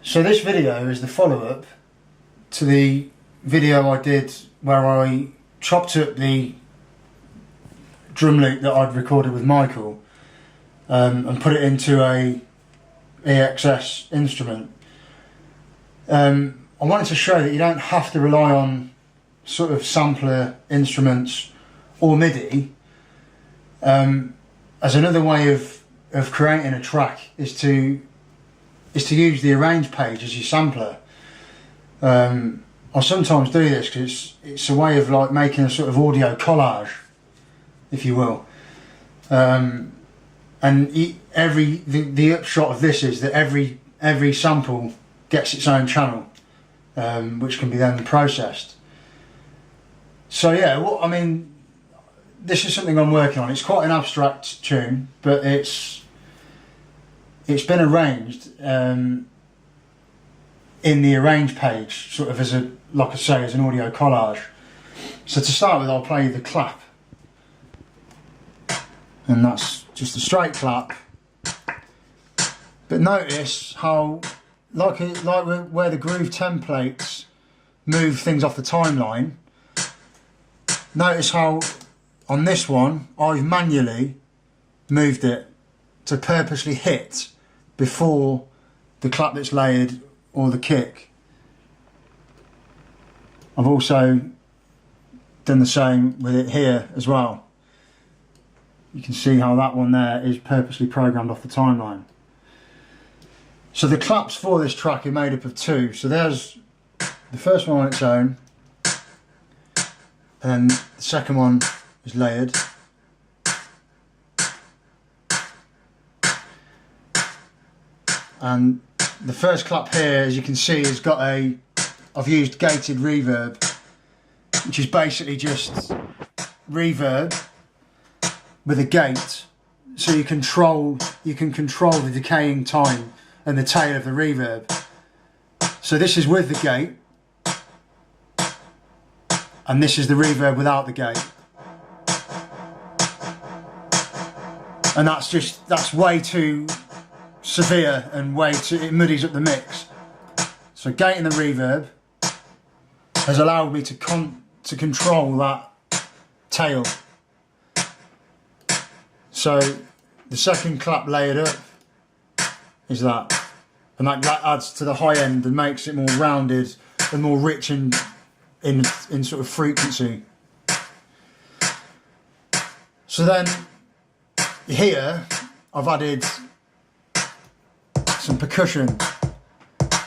So this video is the follow-up to the video I did where I chopped up the drum loop that I'd recorded with Michael and put it into a EXS instrument. I wanted to show that you don't have to rely on sort of sampler instruments or MIDI. As another way of creating a track is to use the arrange page as your sampler. I sometimes do this because it's a way of like making a sort of audio collage, if you will. And the upshot of this is that every sample gets its own channel, which can be then processed. So yeah, I mean, this is something I'm working on. It's quite an abstract tune, but it's been arranged in the arrange page, sort of as a, like I say, as an audio collage. So to start with, I'll play you the clap, and that's just a straight clap. But notice how, like where the groove templates move things off the timeline. Notice how on this one I've manually moved it to purposely hit before the clap that's layered or the kick. I've also done the same with it here as well. You can see how that one there is purposely programmed off the timeline. So the claps for this track are made up of two. So there's the first one on its own, and the second one is layered. And the first clap here, as you can see, has got I've used gated reverb, which is basically just reverb with a gate, so you can control the decaying time and the tail of the reverb. So this is with the gate, and this is the reverb without the gate. And that's way too severe and it muddies up the mix. So gating the reverb has allowed me to control that tail. So the second clap layered up is that, and that adds to the high end and makes it more rounded and more rich in sort of frequency. So then here I've added some percussion,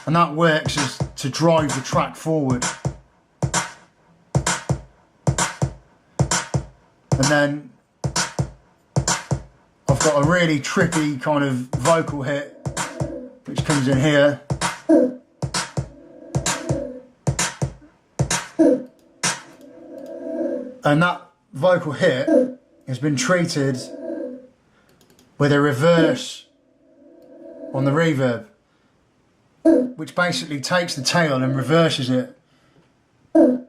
and that works as to drive the track forward. And then I've got a really trippy kind of vocal hit which comes in here. And that vocal hit has been treated with a reverse on the reverb, which basically takes the tail and reverses it. So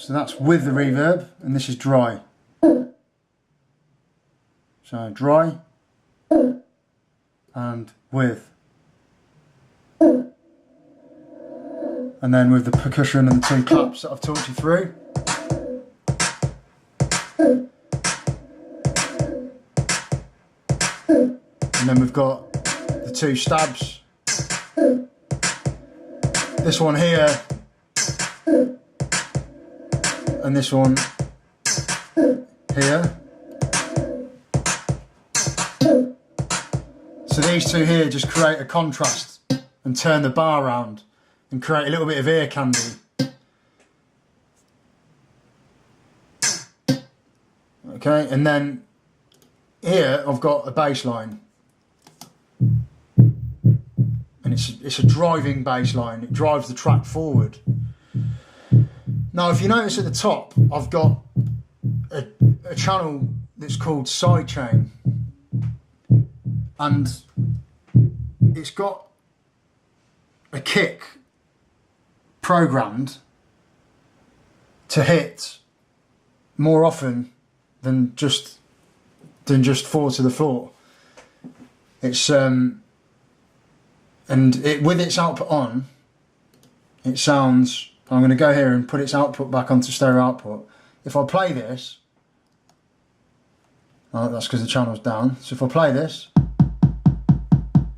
that's with the reverb, and this is dry. So dry and with. And then with the percussion and the two claps that I've talked you through. And then we've got the two stabs. This one here and this one here. So these two here just create a contrast and turn the bar round and create a little bit of ear candy. Okay, and then here I've got a bass line. And it's a driving bass line. It drives the track forward. Now if you notice at the top, I've got a channel that's called sidechain, and it's got a kick programmed to hit more often than just 4 to the 4. It's and with its output on, it sounds. I'm going to go here and put its output back onto stereo output. If I play this, oh, that's because the channel's down. So if I play this,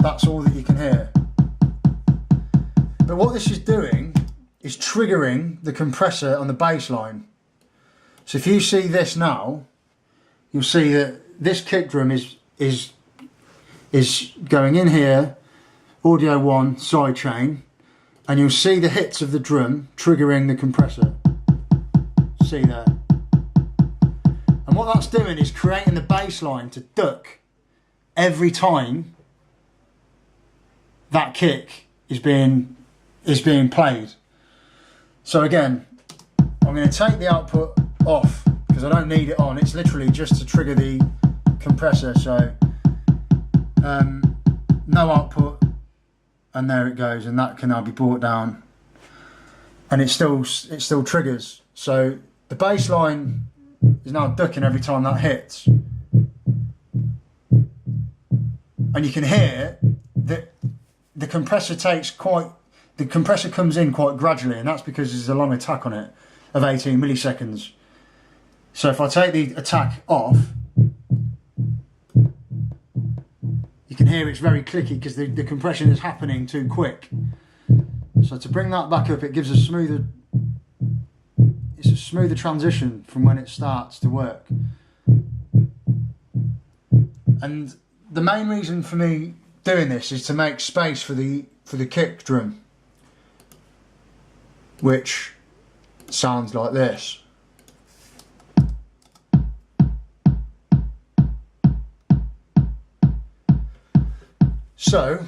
that's all that you can hear. But what this is doing is triggering the compressor on the bass line. So if you see this now, you'll see that this kick drum is going in here, audio 1 side chain, and you'll see the hits of the drum triggering the compressor. See there. And what that's doing is creating the bass line to duck every time that kick is being played. So again, I'm going to take the output off because I don't need it on. It's literally just to trigger the compressor. So no output, and there it goes, and that can now be brought down, and it still triggers. So the bass line is now ducking every time that hits, and you can hear that the compressor comes in quite gradually, and that's because there's a long attack on it of 18 milliseconds. So if I take the attack off, you can hear it's very clicky because the compression is happening too quick. So to bring that back up, it gives a smoother transition from when it starts to work. And the main reason for me doing this is to make space for the kick drum, which sounds like this. So,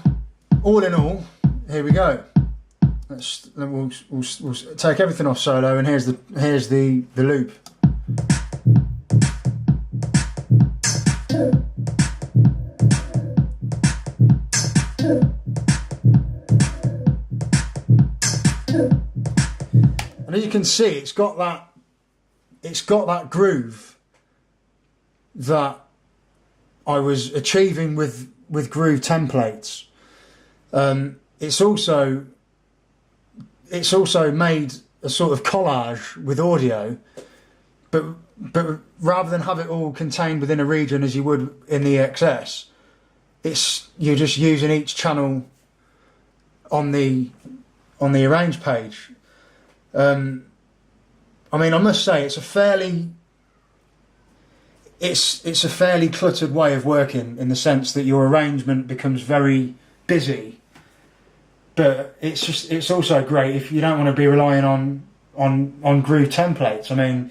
all in all, here we go. We'll take everything off solo, and here's the loop. And as you can see, it's got that groove that I was achieving with groove templates. It's also made a sort of collage with audio, but rather than have it all contained within a region as you would in the XS, you're just using each channel on the arrange page. I mean, I must say it's a fairly cluttered way of working, in the sense that your arrangement becomes very busy. But it's also great if you don't want to be relying on groove templates. I mean,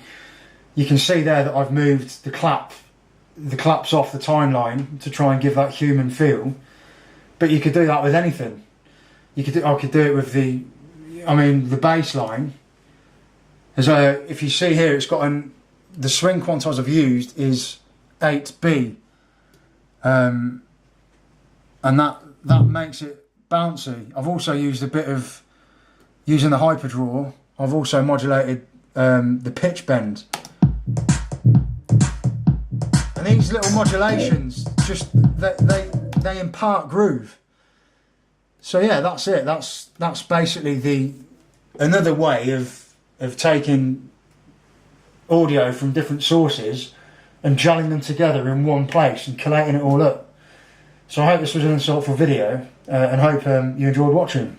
you can see there that I've moved the claps off the timeline to try and give that human feel. But you could do that with anything. I could do it with the bass line. If you see here, it's got the swing quantize I've used is 8B, and that makes it bouncy. I've also used a bit of, using the hyper draw, I've also modulated the pitch bend. And these little modulations, just they impart groove. So yeah, that's it. That's basically another way of taking audio from different sources and gelling them together in one place and collating it all up. So I hope this was an insightful video, and hope you enjoyed watching.